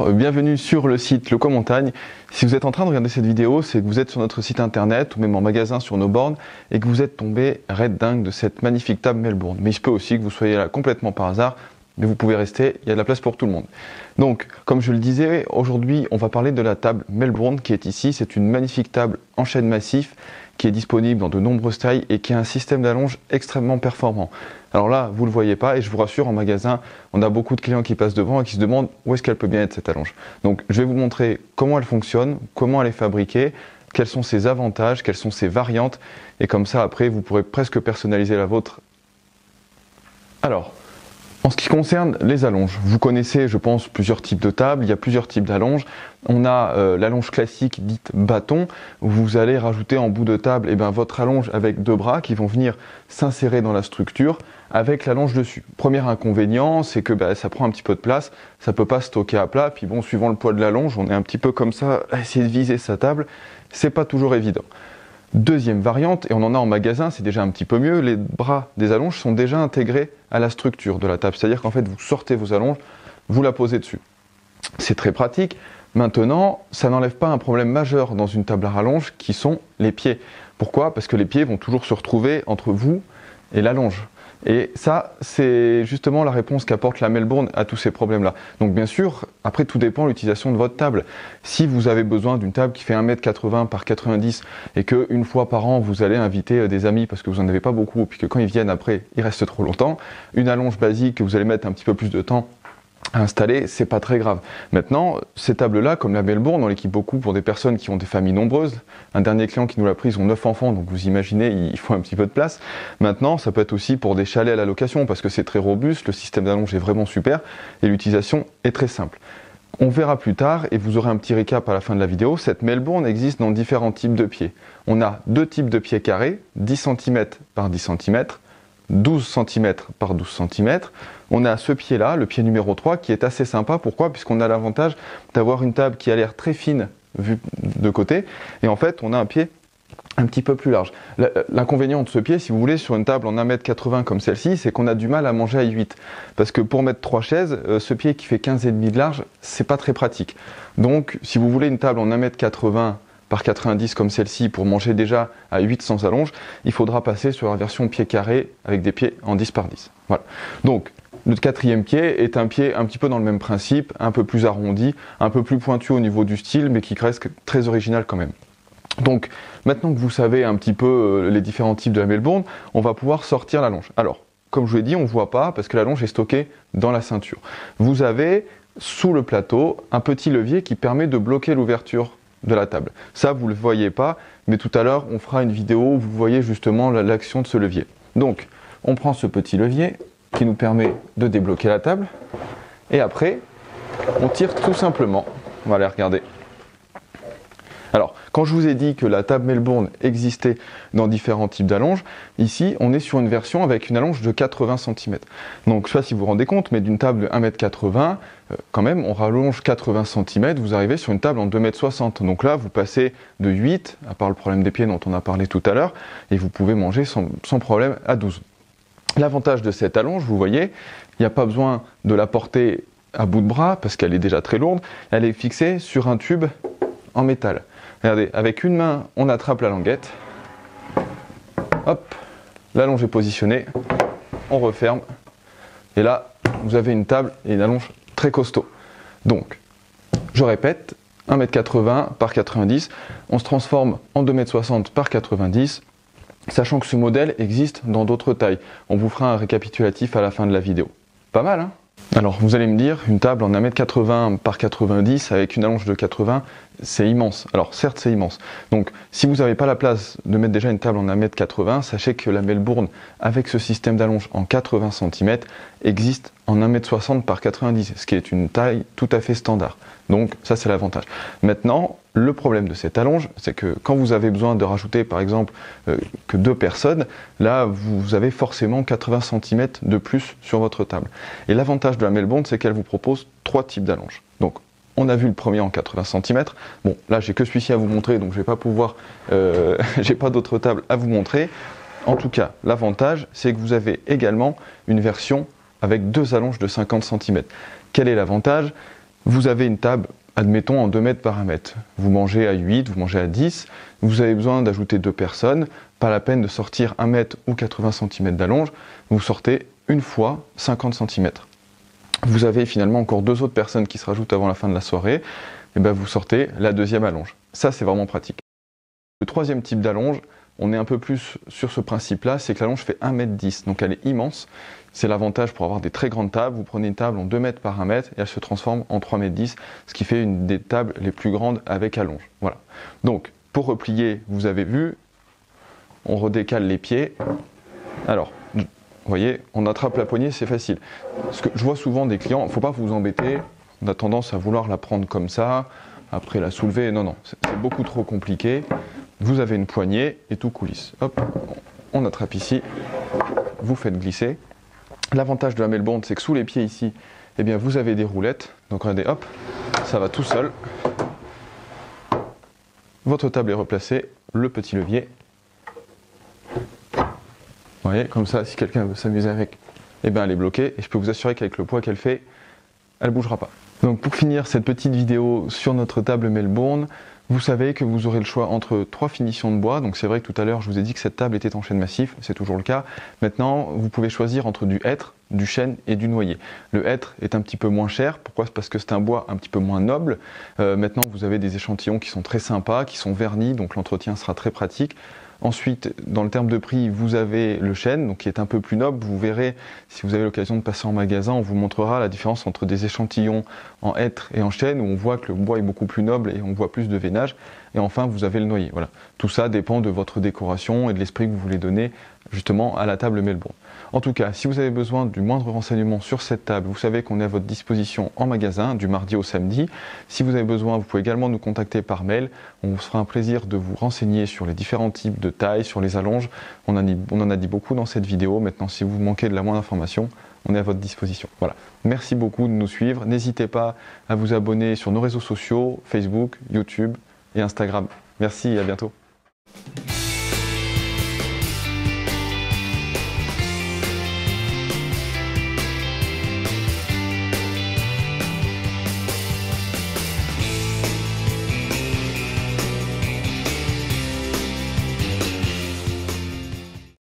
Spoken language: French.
Bonjour, bienvenue sur le site Loco Montagne. Si vous êtes en train de regarder cette vidéo, c'est que vous êtes sur notre site internet ou même en magasin sur nos bornes et que vous êtes tombé red dingue de cette magnifique table Melbourne. Mais il se peut aussi que vous soyez là complètement par hasard, mais vous pouvez rester, il y a de la place pour tout le monde. Donc, comme je le disais, aujourd'hui on va parler de la table Melbourne qui est ici. C'est une magnifique table en chêne massif qui est disponible dans de nombreuses tailles et qui a un système d'allonge extrêmement performant. Alors là, vous ne le voyez pas et je vous rassure, en magasin, on a beaucoup de clients qui passent devant et qui se demandent où est-ce qu'elle peut bien être cette allonge. Donc je vais vous montrer comment elle fonctionne, comment elle est fabriquée, quels sont ses avantages, quelles sont ses variantes et comme ça après vous pourrez presque personnaliser la vôtre. Alors, en ce qui concerne les allonges, vous connaissez, je pense, plusieurs types de tables, il y a plusieurs types d'allonges. On a l'allonge classique dite bâton, où vous allez rajouter en bout de table votre allonge avec deux bras qui vont venir s'insérer dans la structure avec l'allonge dessus. Premier inconvénient, c'est que ça prend un petit peu de place, ça ne peut pas stocker à plat, puis bon, suivant le poids de l'allonge, on est un petit peu comme ça à essayer de viser sa table, c'est pas toujours évident. Deuxième variante, et on en a en magasin, c'est déjà un petit peu mieux, les bras des allonges sont déjà intégrés à la structure de la table. C'est-à-dire qu'en fait, vous sortez vos allonges, vous la posez dessus. C'est très pratique. Maintenant, ça n'enlève pas un problème majeur dans une table à rallonge qui sont les pieds. Pourquoi? Parce que les pieds vont toujours se retrouver entre vous et l'allonge. Et ça, c'est justement la réponse qu'apporte la Melbourne à tous ces problèmes-là. Donc bien sûr, après tout dépend de l'utilisation de votre table. Si vous avez besoin d'une table qui fait 1m80 par 90 et qu'une fois par an, vous allez inviter des amis parce que vous n'en avez pas beaucoup et puis que quand ils viennent après, ils restent trop longtemps, une allonge basique que vous allez mettre un petit peu plus de temps à installer, c'est pas très grave. Maintenant, ces tables-là, comme la Melbourne, on l'équipe beaucoup pour des personnes qui ont des familles nombreuses. Un dernier client qui nous l'a pris, ils ont 9 enfants, donc vous imaginez, il faut un petit peu de place. Maintenant, ça peut être aussi pour des chalets à la location, parce que c'est très robuste, le système d'allonge est vraiment super, et l'utilisation est très simple. On verra plus tard, et vous aurez un petit récap à la fin de la vidéo, cette Melbourne existe dans différents types de pieds. On a deux types de pieds carrés, 10 cm par 10 cm, 12 cm par 12 cm. On a ce pied-là, le pied numéro 3, qui est assez sympa. Pourquoi? Puisqu'on a l'avantage d'avoir une table qui a l'air très fine vue de côté. Et en fait, on a un pied un petit peu plus large. L'inconvénient de ce pied, si vous voulez, sur une table en 1m80 comme celle-ci, c'est qu'on a du mal à manger à 8. Parce que pour mettre 3 chaises, ce pied qui fait 15,5 de large, c'est pas très pratique. Donc, si vous voulez une table en 1m80 par 90 comme celle-ci pour manger déjà à 8 sans allonge, il faudra passer sur la version pied carré avec des pieds en 10 par 10. Voilà. Donc, le quatrième pied est un pied un petit peu dans le même principe, un peu plus arrondi, un peu plus pointu au niveau du style, mais qui reste très original quand même. Donc, maintenant que vous savez un petit peu les différents types de la Melbourne, on va pouvoir sortir l'allonge. Alors, comme je vous l'ai dit, on ne voit pas parce que l'allonge est stockée dans la ceinture. Vous avez, sous le plateau, un petit levier qui permet de bloquer l'ouverture de la table. Ça, vous ne le voyez pas, mais tout à l'heure, on fera une vidéo où vous voyez justement l'action de ce levier. Donc, on prend ce petit levier qui nous permet de débloquer la table, et après, on tire tout simplement. On va aller regarder. Alors, quand je vous ai dit que la table Melbourne existait dans différents types d'allonges, ici, on est sur une version avec une allonge de 80 cm. Donc, je ne sais pas si vous vous rendez compte, mais d'une table de 1m80, quand même, on rallonge 80 cm, vous arrivez sur une table en 2m60. Donc là, vous passez de 8, à part le problème des pieds dont on a parlé tout à l'heure, et vous pouvez manger sans problème à 12. L'avantage de cette allonge, vous voyez, il n'y a pas besoin de la porter à bout de bras, parce qu'elle est déjà très lourde, elle est fixée sur un tube en métal. Regardez, avec une main, on attrape la languette. Hop, l'allonge est positionnée. On referme. Et là, vous avez une table et une allonge très costaud. Donc, je répète, 1m80 par 90. On se transforme en 2m60 par 90. Sachant que ce modèle existe dans d'autres tailles. On vous fera un récapitulatif à la fin de la vidéo. Pas mal, hein? Alors, vous allez me dire, une table en 1m80 par 90 avec une allonge de 80, c'est immense. Alors, certes, c'est immense. Donc, si vous n'avez pas la place de mettre déjà une table en 1m80, sachez que la Melbourne, avec ce système d'allonge en 80 cm, existe en 1m60 par 90, ce qui est une taille tout à fait standard. Donc, ça, c'est l'avantage. Maintenant, le problème de cette allonge, c'est que quand vous avez besoin de rajouter, par exemple, que 2 personnes, là, vous avez forcément 80 cm de plus sur votre table. Et l'avantage de la Melbourne, c'est qu'elle vous propose 3 types d'allonge. Donc, on a vu le premier en 80 cm. Bon, là, j'ai que celui-ci à vous montrer, donc je vais pas pouvoir, j'ai pas d'autres tables à vous montrer. En tout cas, l'avantage, c'est que vous avez également une version avec 2 allonges de 50 cm. Quel est l'avantage? Vous avez une table, admettons, en 2 mètres par 1 mètre. Vous mangez à 8, vous mangez à 10, vous avez besoin d'ajouter 2 personnes, pas la peine de sortir 1 mètre ou 80 cm d'allonge, vous sortez une fois 50 cm. Vous avez finalement encore 2 autres personnes qui se rajoutent avant la fin de la soirée, et bien vous sortez la 2e allonge. Ça, c'est vraiment pratique. Le 3e type d'allonge, on est un peu plus sur ce principe-là, c'est que l'allonge fait 1,10 m, donc elle est immense. C'est l'avantage pour avoir des très grandes tables. Vous prenez une table en 2 mètres par 1 mètre et elle se transforme en 3,10 m, ce qui fait une des tables les plus grandes avec allonge. Voilà. Donc, pour replier, vous avez vu, on redécale les pieds. Alors, vous voyez, on attrape la poignée, c'est facile. Ce que je vois souvent des clients, il ne faut pas vous embêter, on a tendance à vouloir la prendre comme ça, après la soulever. Non, non, c'est beaucoup trop compliqué. Vous avez une poignée et tout coulisse. Hop, on attrape ici, vous faites glisser. L'avantage de la Melbourne, c'est que sous les pieds ici, eh bien, vous avez des roulettes. Donc regardez, hop, ça va tout seul. Votre table est replacée, le petit levier. Vous voyez, comme ça, si quelqu'un veut s'amuser avec, eh bien, elle est bloquée. Et je peux vous assurer qu'avec le poids qu'elle fait, elle ne bougera pas. Donc pour finir cette petite vidéo sur notre table Melbourne, vous savez que vous aurez le choix entre 3 finitions de bois. Donc c'est vrai que tout à l'heure je vous ai dit que cette table était en chêne massif, c'est toujours le cas. Maintenant vous pouvez choisir entre du hêtre, du chêne et du noyer. Le hêtre est un petit peu moins cher, pourquoi? Parce que c'est un bois un petit peu moins noble. Maintenant vous avez des échantillons qui sont très sympas, qui sont vernis, donc l'entretien sera très pratique. Ensuite, dans le terme de prix, vous avez le chêne, donc qui est un peu plus noble. Vous verrez, si vous avez l'occasion de passer en magasin, on vous montrera la différence entre des échantillons en hêtre et en chêne, où on voit que le bois est beaucoup plus noble et on voit plus de veinage. Et enfin, vous avez le noyer. Voilà. Tout ça dépend de votre décoration et de l'esprit que vous voulez donner justement à la table Melbourne. En tout cas, si vous avez besoin du moindre renseignement sur cette table, vous savez qu'on est à votre disposition en magasin du mardi au samedi. Si vous avez besoin, vous pouvez également nous contacter par mail. On vous fera un plaisir de vous renseigner sur les différents types de tailles, sur les allonges. On en a dit beaucoup dans cette vidéo. Maintenant, si vous manquez de la moindre information, on est à votre disposition. Voilà. Merci beaucoup de nous suivre. N'hésitez pas à vous abonner sur nos réseaux sociaux, Facebook, YouTube et Instagram. Merci et à bientôt.